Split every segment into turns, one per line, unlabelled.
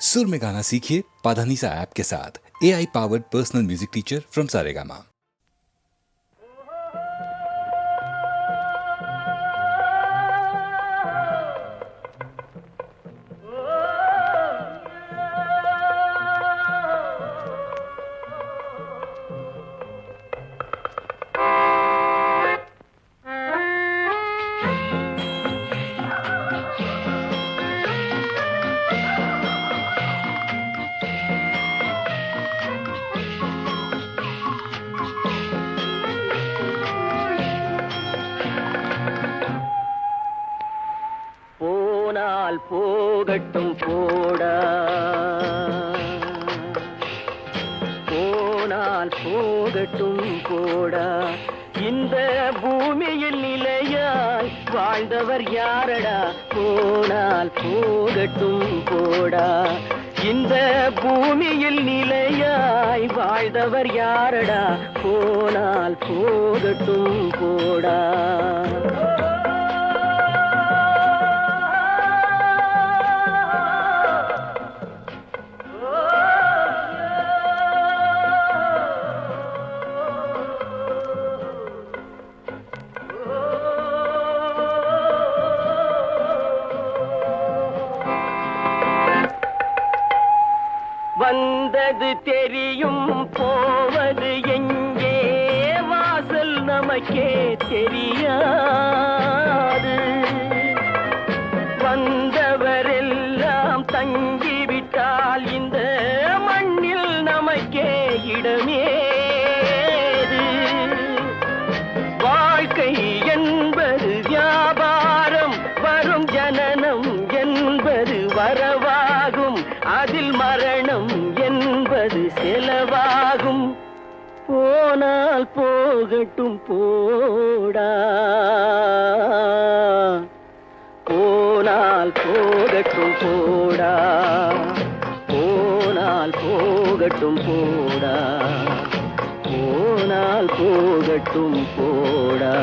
सुर में गाना सीखिए पाधानीसा ऐप के साथ। AI powered personal music teacher from Saregama.
போனால் போகட்டும் போடா, போனால் போகட்டும் போடா. இந்த பூமியில் நிலையாய் வாழ்ந்தவர் யாரடா? போனால் போகட்டும் போடா. இந்த பூமியில் நிலையாய் வாழ்ந்தவர் யாரடா? போனால் போகட்டும் போடா. வந்தது தெரியும், போவது எங்கே? வாசல் நமக்கே தெரியாது. வந்தவரெல்லாம் தங்கிவிட்டால் இந்த மண்ணில் நமக்கே இடமேது. வாழ்க்கை என்பது வியாபாரம், வரும் ஜனனம் என்பது வரவாகும், அதில் மரணம் என்பது செலவாகும். போனால் போகட்டும் போடா, போனால் போகட்டும் போடா, போனால் போகட்டும் போடா, போனால் போகட்டும் போடா.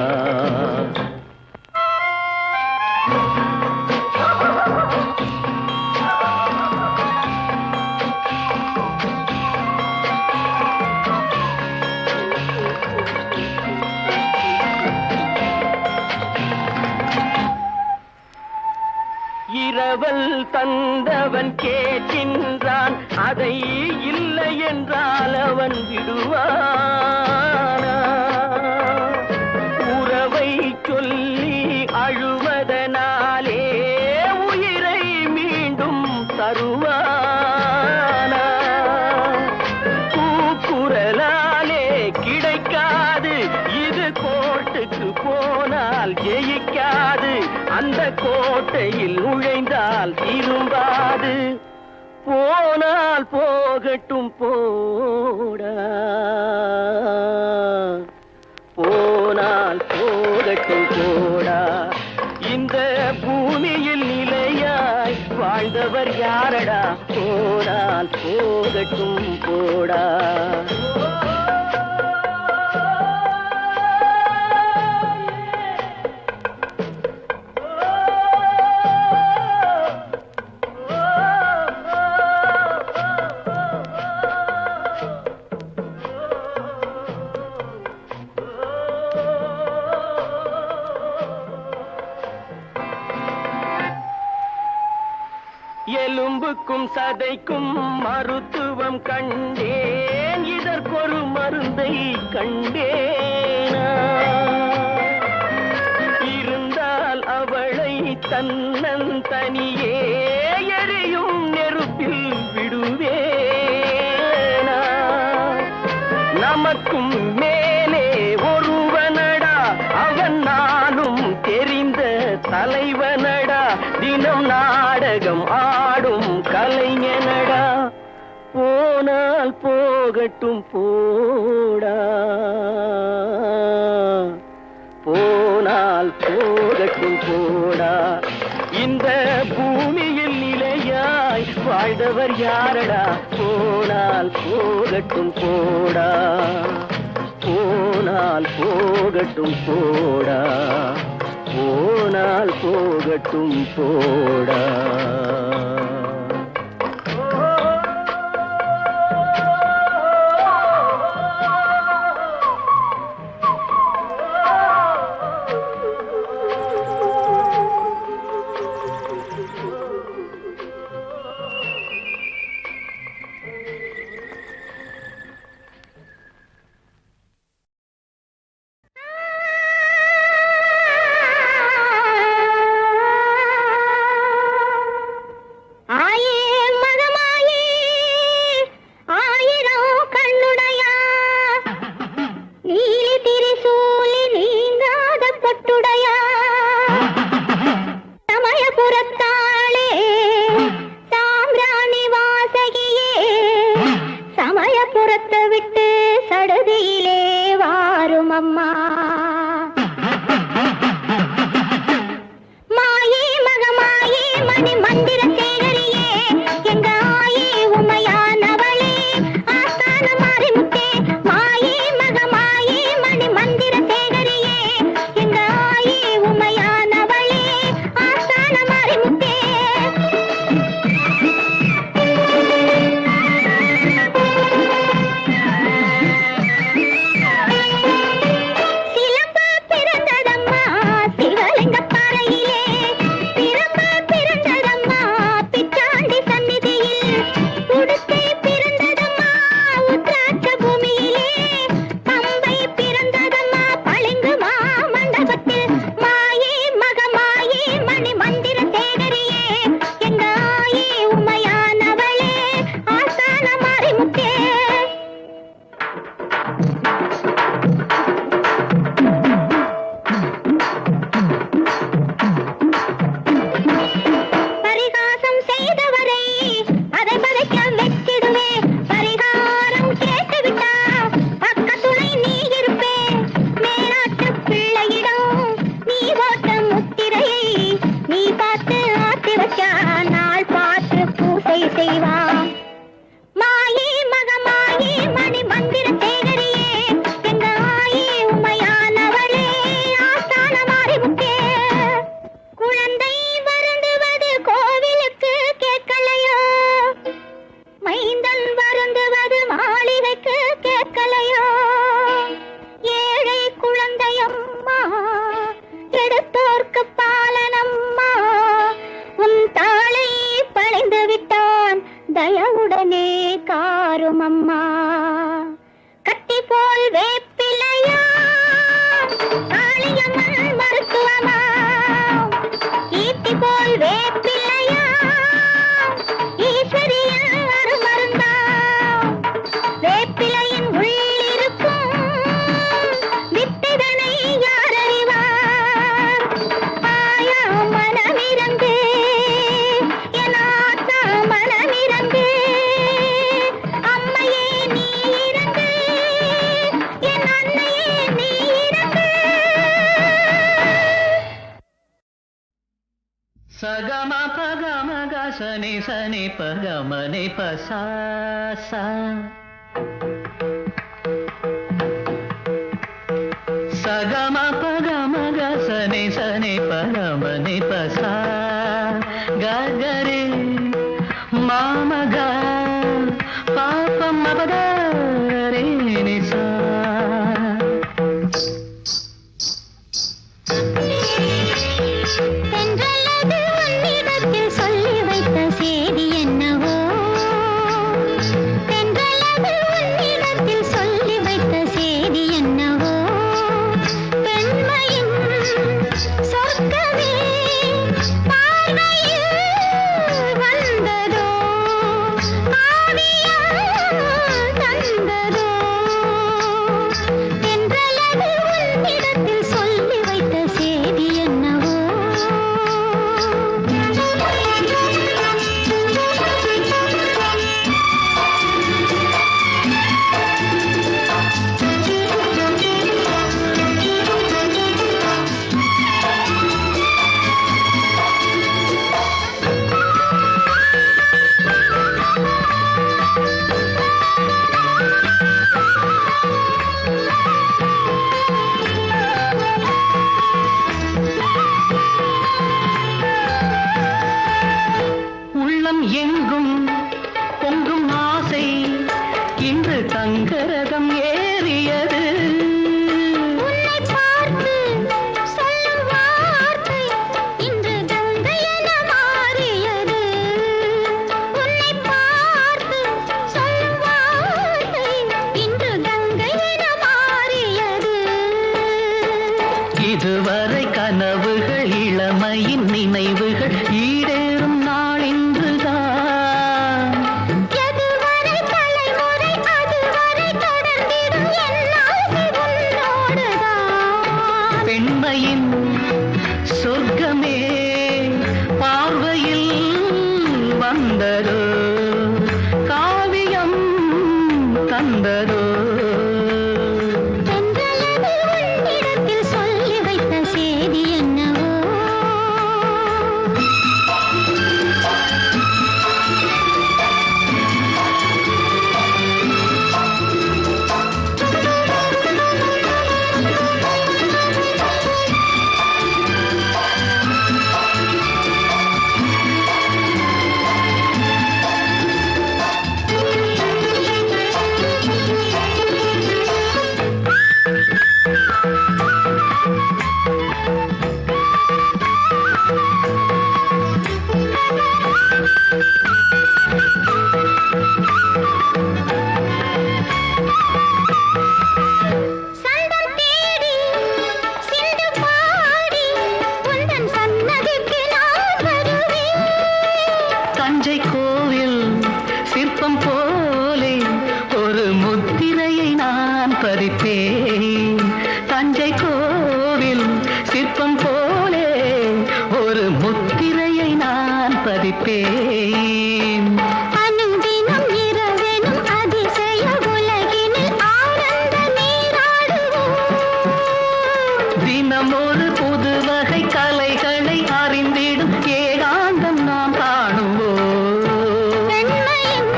இரவல் தந்தவன் கேட்கின்றான், அதை இல்லை என்றால் அவன் விடுவானா? உறவை சொல்லி அழுவதனாலே உயிரை மீண்டும் தருவானா? கூக்குரலாலே கிடைக்காது, இது கோர்ட்டுக்கு போனால் ஜெயிக்காது, அந்த கோட்டையில் நுழைந்தால் திரும்பாது. போனால் போகட்டும் போடா, போனால் போகட்டும் போடா. இந்த பூமியில் நிலையாய் வாழ்ந்தவர் யாரடா? போனால் போகட்டும் போடா. எலும்புக்கும் சதைக்கும் மருத்துவம் கண்டேன், இதற்கொரு மருந்தை கண்டேனா? இருந்தால் அவளை தன்னந்தனியே எரியும் நெருப்பில் விடுவேனா? நமக்கும் மேலே ஒருவனடா, அவன் நானும் தெரிந்த தலைவனடா, தினம் நாடகம் ஆடும் கலைஞனடா. போனால் போகட்டும் போடா, போனால் போகட்டும் போடா. இந்த பூமியில் நிலையாய் வாழ்ந்தவர் யாரடா? போனால் போகட்டும் போடா, போனால் போகட்டும் போடா, போனால் போகட்டும் போடா.
புறத்தை விட்டு சடுதியிலே வாரும் அம்மா. மாயே மகமாயே மணி மந்திர சேகரியே எங்க ஆயே உமையானவளே ஆஸ்தான மாறிமுத்தே. மாயே மகமாயே மணி மந்திர சேகரியே எங்க ஆயே உமையானவளே ஆஸ்தான மாறிமுத்தே. சிலம்பா பிறந்ததம்மா சிவலிங்க பாறையிலே, பிரம்மா பிறந்ததம்மா பிச்சாண்டி சந்நிதியில், உடுக்கை பிறந்ததம்மா உத்ராட்ச பூமியிலே, பம்பை பிறந்ததம்மா பளிங்கு மாமண்டபத்தில். மாயே மகமாயே மணி மந்திர சேகரியே எங்க ஆயே உமையானவளே ஆஸ்தான மாறிமுத்தே. பரிகாசம் செய்தவரை அதை பதைக்க வெச்சிடுவே. பரிகாரம் கேட்டுவிட்டா பக்கத்துணை நீ இருப்பே. மேலாட்டு பிள்ளையிடம் நீ ஓட்ட முத்திரையை நீ பார்த்து ஆத்தி வச்சா நாள் பார்த்து பூசை செய்வான். மாயே மகமாயே மணி மந்திர சேகரியே எங்க ஆயே உமையானவளே ஆஸ்தான மாறிமுத்தே. குழந்தை வருந்துவது கோவிலுக்கு கேட்கலையோ, மைந்தன் வருந்துவது மாளிகைக்கு கேட்கலையோ. ஏழை குழந்தையம்மா எடுத்தோர்க்கு பாலனம்மா, உன் தாளை பழிந்து விட்டான் தயவுடனே காரும் அம்மா. கட்டி போல் வேப்பிலையா காளியம்மன் மருத்துவமா, ஈட்டி போல் வேப்பிலையா ஈஸ்வரியின் அருமருந்தா. வேப்பிலையின் உள்ளிருக்கும் வித்தைதனை யார் அறிவார். ஆயா மனமிரங்கு என் ஆத்தா மனமிரங்கு, அம்மையே நீ இறங்கு என் அன்னையே நீ இறங்கு.
சகம பகம கசனி சனி பகமனி பசா சா. சகம பகம கசனி சனி பகமனி பசா கரி மாமக பாபம் மபதரே நிசா.
தென்றலது உன்னிடத்தில் சொல்லி வைத்த செய்தி என்னவோ, தென்றலது உன்னிடத்தில் சொல்லி வைத்த செய்தி என்னவோ. பெண்மையின் சொர்க்கமே பார்வையில் வந்ததோ,
சிற்பம் போலே ஒரு முத்திரையை நான் பதிப்பேன். தஞ்சை கோவில் சிற்பம் போலே ஒரு முத்திரையை நான் பதிப்பேன்.
அனுதினம் இரவெனும் அதிசய உலகினில் ஆனந்த நீராடுவோம்.
தினம் ஒரு புது வகை கலைகளை அறிந்திடும் ஏகாந்தம் நாம் காணுவோம்.
பெண்மையின்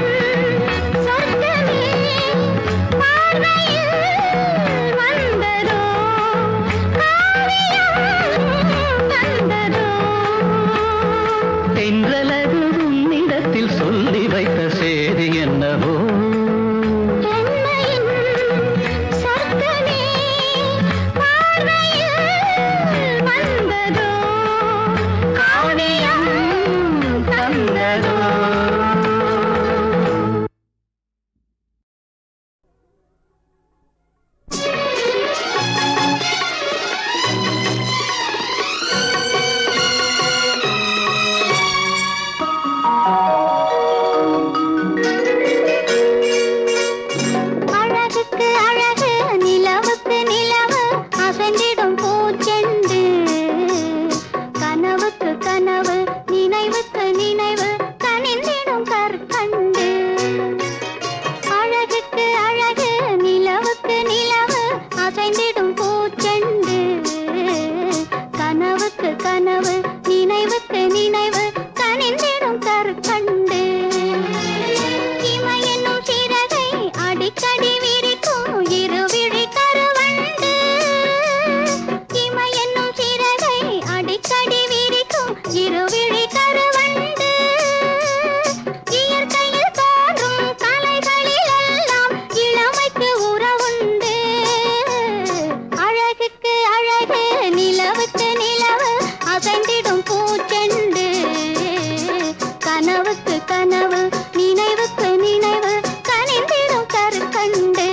சொர்க்கமே பார்வையில் வந்ததோ, காவியம் தந்ததோ.
தென்றலது உன்னிடத்தில் சொல்லி வைத்த செய்தி என்னவோ.
பெண்மையின் சொர்க்கமே பார்வையில் வந்ததோ, காவியம் தந்ததோ. அழகுக்கு அழகு நிலவுக்கு நிலவு அசைந்திடும் பூச்செண்டு. கனவுக்கு கனவு நினைவுக்கு நினைவு கனிந்திடும் கற்கண்டு. அழகுக்கு அழகு நிலவுக்கு நிலவு அசைந்திடும் பூச்செண்டு. கனவுக்கு கனவு நினைவுக்கு நினைவு கனிந்திடும் கற்கண்டு. இமையென்னும் சிறகை அடிக்கடி விரிக்கும் இருவிழி கருவண்டு. இமையென்னும் சிறகை அடிக்கடி விரிக்கும் இருவிழி கருவண்டு. இயற்கையில் தோன்றும் கலைகளில் எல்லாம் இளமைக்கு உறவுண்டு. அழகுக்கு அழகு நிலவுக்கு நிலவு அசைந்திடும் பூச்செண்டு. கனவுக்கு கனவு நினைவுக்கு நினைவு கனிந்திடும் கற்கண்டு.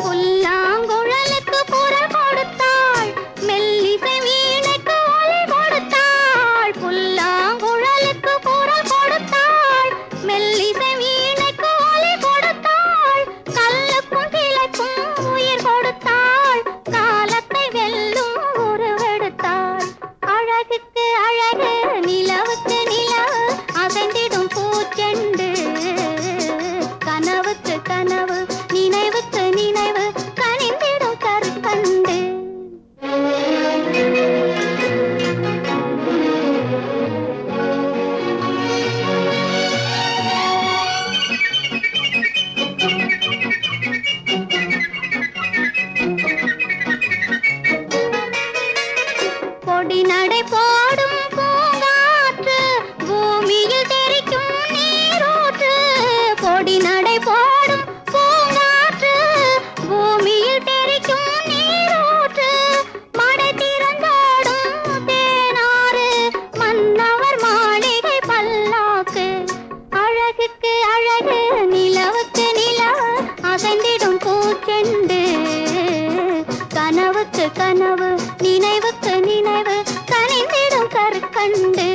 புல்லாங்குழலுக்கு குரல் கொடுத்தாள், மெல்லிசை வீணைக்கு ஒலி கொடுத்தாள். புல்லாங்குழலுக்கு குரல் கொடுத்தாள், மெல்லிசை வீணைக்கு ஒலி கொடுத்தாள். கல்லுக்கும் கிளைக்கும் உயிர் கொடுத்தாள், காலத்தை வெல்லும் உருவெடுத்தாள். அழகுக்கு அழகு நிலவுக்கு நிலவு அசைந்திடும் பூச்செண்டு. கனவுக்கு கனவு நினைவுக்கு நினைவு கனிந்திடும் கற்கண்டு. பொடி நடை போடும் பூங்காற்று பூமியில் தெரிக்கும் நீரூற்று. பொடி நடை போடும் பூங்காற்று பூமியில் தெரிக்கும் நீரூற்று. மடை திறந்தாடும் தேனாறு மன்னவர் மாளிகை பல்லாக்கு. அழகுக்கு அழகு நிலவுக்கு நிலவு அசைந்திடும் பூச்செண்டு. கனவுக்கு கனவு நினைவுக்கு நினைவு கனிந்திடும் கற்கண்டு.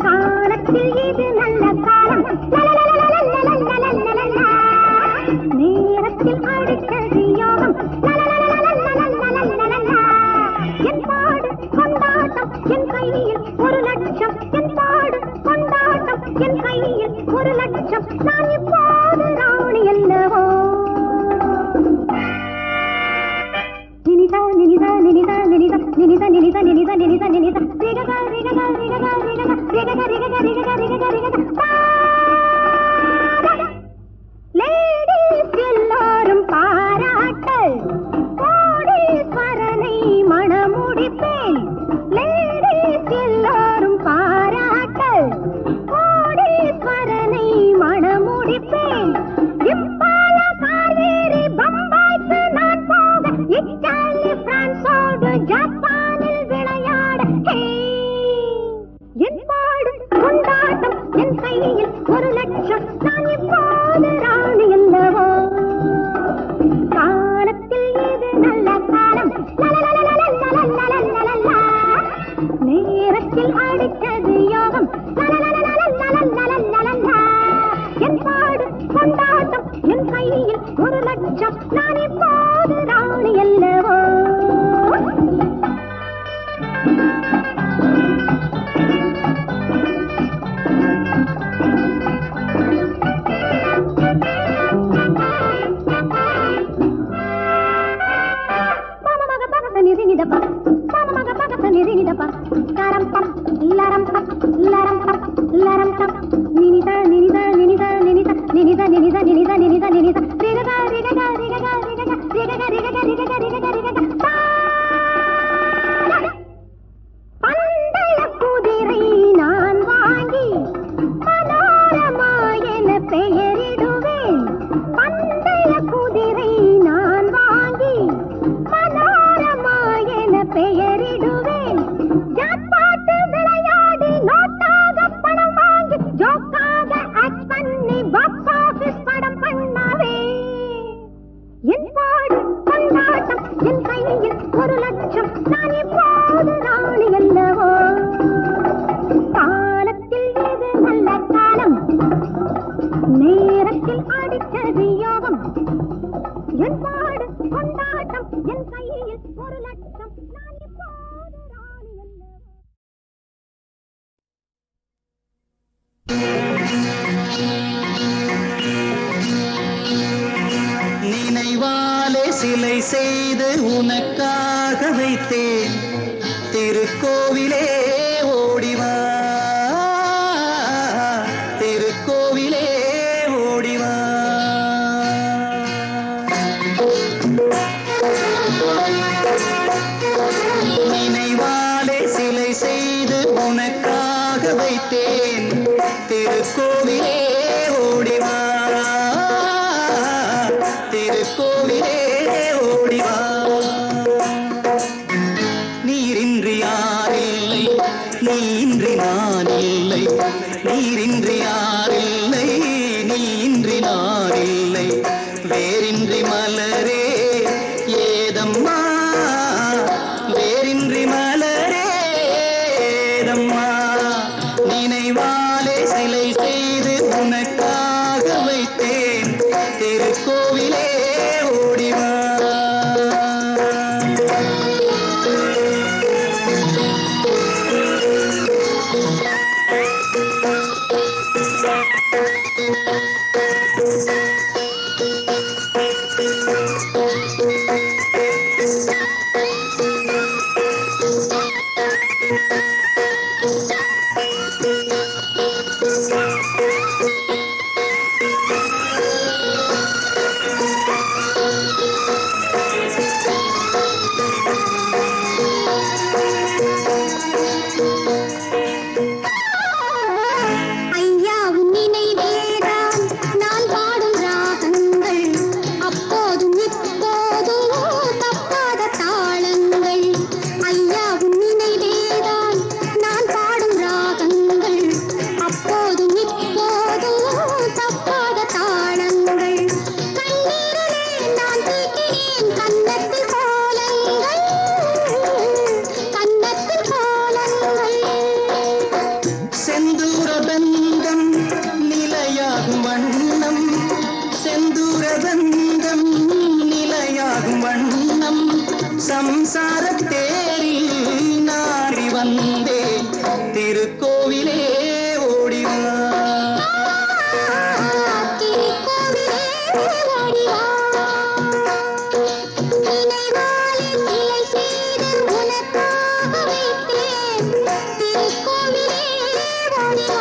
காலத்தில் இது நல்ல காலம், நேரத்தில் அடிக்கடி யோகம், என் பாடு கொண்டாட்டம் என் கையில் 1 லட்சம், என் பாடு கொண்டாட்டம் என் கையில் 1 லட்சம், நான் இப்போது ராணி அல்லவோ. நினிதா நினிதா நினிதா நினிதா நினிதா நினிதா நினிதா நினிதா நினிதா ரிககா ரிககா ரிககா ரிககா ரிககா ரிககா ரிககா ரிககா ரிககா. லேடீஸ் எல்லாரும் பாராட்டு, கோடீஸ்வரனை மணமுடிப்பேன். லேடீஸ் எல்லாரும் பாராட்டு, கோடீஸ்வரனை மணமுடிப்பேன். இப்பால காவேரி பம்பாய்க்கு நான் போக, இத்தாலி பிரான்சோடு ஜப்பானில் விளையாட.
செய்து உனக்காக வைத்தேன் திருக்கோவிலே ஓடிவா திருக்கோவிலே ஓடிவா நினைவாலே சிலை செய்து உனக்காக வைத்தேன் திருக்கோவிலே ஓடிவா திருக்கோவிலே ஓடிவா நீரின்றி யாரில்லை நீன்றி நான் இல்லை நீரின்றி யாரில்லை நீன்றி நான் இல்லை வேரின்றி மலரே ஏதம்மா வேரின்றி மலரே ஏதம்மா நினைவாலே சிலை செய்து உனக்காக வைத்தேன் திருக்கோவிலே ஓடிவா
ஐயா உன் நினைவேதான் நான் பாடும் ராகங்கள் அப்போதும் இப்போதும் தப்பாத தாளங்கள் ஐயா உன் நினைவேதான் நான் பாடும் ராகங்கள் அப்போதும் இப்போதும் தப்பாத தாளங்கள் கண்ணீரிலே நான் தீட்டினேன் கன்னத்தில் கோலங்கள் கன்னத்தில் கோலங்கள்
செந்தூர பந்தம் நிலையாகும் வண்ணம் செந்தூர பந்தம் நிலையாகும் வண்ணம் சம்சார தேரில் நாடி வந்தேன் திருக்கோவிலே ஓடிவா
திருக்கோவிலே ஓடிவா நினைவாலே சிலை செய்து உனக்காக வைத்தேன் திருக்கோவிலே ஓடிவா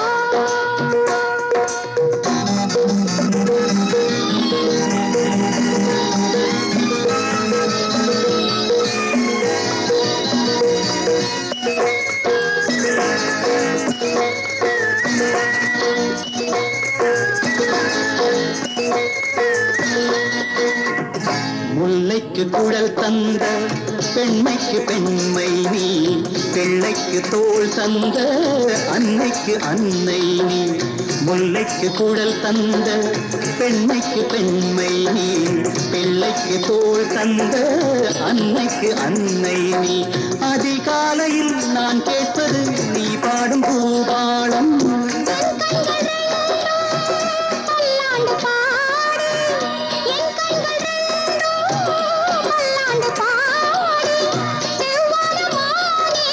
முல்லைக்கு குழல் தந்த பெண்மைக்கு பெண்மை நீ பிள்ளைக்கு தோள் தந்த அன்னைக்கு அன்னை நீ முல்லைக்கு குழல் தந்த பெண்மைக்கு பெண்மை நீ பிள்ளைக்கு தோள் தந்த அன்னைக்கு அன்னை நீ அதிகாலையில் நான் கேட்பது நீ பாடும் பூபாளம்
பல்லாண்டு பாடி என் கண்கள் ரெண்டும் பல்லாண்டு பாடி செவ்வானமானே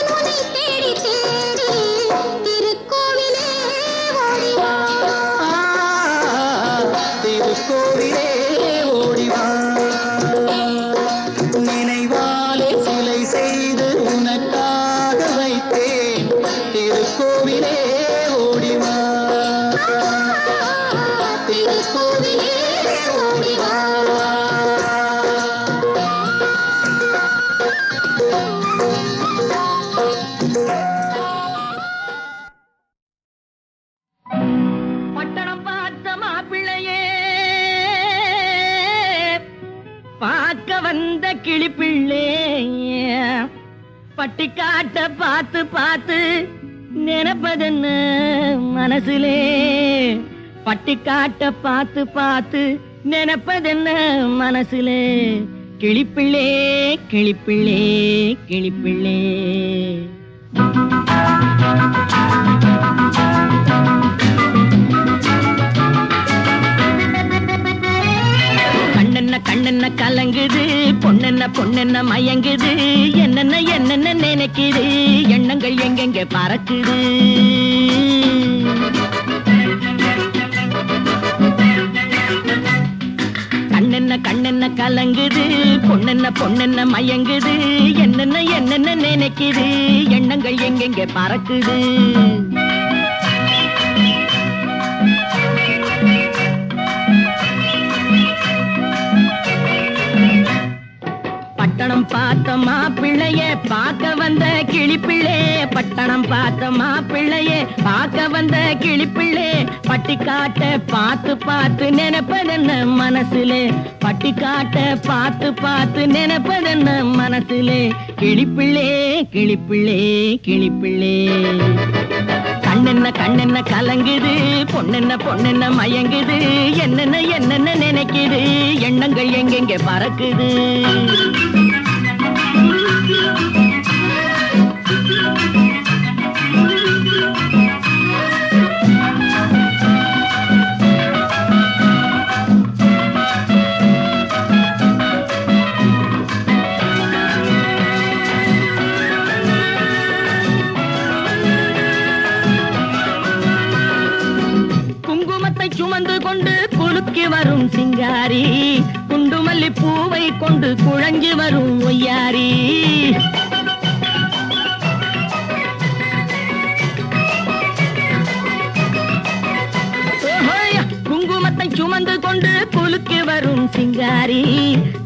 உன்னை தேடி தேடி திருக்கோவிலே ஓடிவா
திருக்கோவிலே ஓடிவா நினைவாலே சிலை செய்து உனக்காக வைத்தேன் திருக்கோவிலே ஓடிவா
திருக்கோவிலே ஓடிவா
பட்டணம் பார்த்த மாப்பிள்ளையே பார்க்க வந்த கிளிப்பிள்ளே பட்டிக்காட்ட பார்த்து பார்த்து நினைப்பதென்ன மனசுலே பட்டிக்காட்ட பார்த்து பார்த்து நினைப்பதென்ன மனசுலே கிளிப்பிள்ளே கிளிப்பிள்ளே கிளிப்பிள்ளே கண்ணென்ன கண்ணென்ன கலங்குது பொண்ணென்ன பொண்ணென்ன மயங்குது என்னென்ன என்னென்ன நினைக்குது எண்ணங்கள் எங்கெங்க பறக்குது கண்ணென்ன கண்ணென்ன கலங்குது பொண்ணென்ன மயங்குது என்னென்ன என்னென்ன நினைக்குது எண்ணங்கள் எங்கெங்கே பறக்குது பட்டணம் பார்த்த மாப்பிள்ளையே பார்க்க வந்த கிளிப்பிள்ளே பட்டணம் பார்த்த மாப்பிள்ளையே பார்க்க வந்த கிளிப்பிள்ளே பட்டிக்காட்ட பார்த்து பார்த்து நினைப்பதென்ன மனசுலே பட்டிக்காட்ட பார்த்து பார்த்து நினைப்பதென்ன மனசுலே கிளிப்பிள்ளே கிளிப்பிள்ளே கிளிப்பிள்ளே கண்ணென்ன கலங்குது பொண்ணென்ன மயங்குது என்னென்ன என்னென்ன நினைக்குது எண்ணங்கள் எங்கெங்கே பறக்குது சுமந்து கொண்டு குலுக்கி வரும் சிங்காரி குண்டுமல்லி பூவை கொண்டு குழஞ்சி வரும் ஒய்யாரி குங்குமத்தை சுமந்து கொண்டு குலுக்கி வரும் சிங்காரி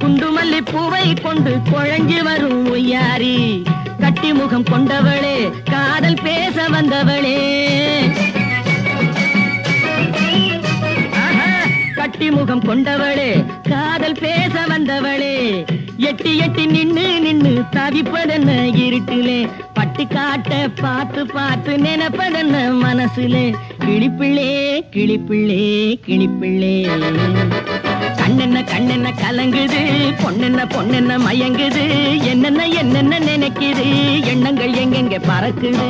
குண்டுமல்லி பூவை கொண்டு குழஞ்சி வரும் ஒய்யாரி கட்டி முகம் கொண்டவளே காதல் பேச வந்தவளே கட்டி முகம் கொண்டவளே காதல் பேச வந்தவளே எட்டி எட்டி நின்னு நின்னு தவிப்பதென்ன இருட்டிலே பட்டி காட்ட பார்த்து பார்த்து நினைப்பதென்ன மனசுலே கிளிப்பிள்ளே கிளிப்பிள்ளே கிளிப்பிள்ளே கண்ணென்ன கலங்குது பொண்ணென்ன மயங்குது என்னென்ன என்னென்ன நினைக்குது எண்ணங்கள் எங்கெங்கே பறக்குது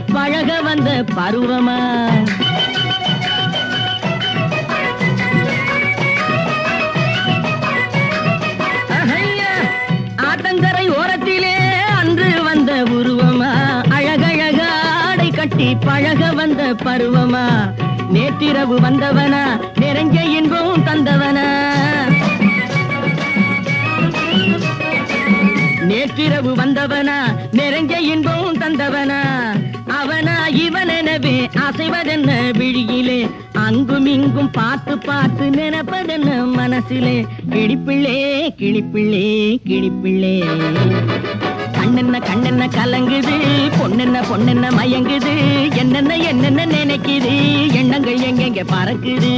பழக வந்த பருவமா ஆத்தங்கரை ஓரத்திலே அன்று வந்த உருவமா அழகழக ஆடை கட்டி பழக வந்த பருவமா நேற்றிரவு வந்தவனா நிறைஞ்ச இன்பம் தந்தவனா நேற்றிரவு வந்தவனா நிறைஞ்ச இன்பம் தந்தவனா அவனா இவனெனவே அசைவதென்ன விழியிலே அங்கும் இங்கும் பார்த்து பார்த்து நினைப்பதென்ன மனசிலே கிளிப்பிள்ளே கிளிப்பிள்ளே கிளிப்பிள்ளே கண்ணென்ன கலங்குது பொண்ணென்ன மயங்குது என்னென்ன என்னென்ன நினைக்குது எண்ணங்கள் எங்கெங்கே பறக்குது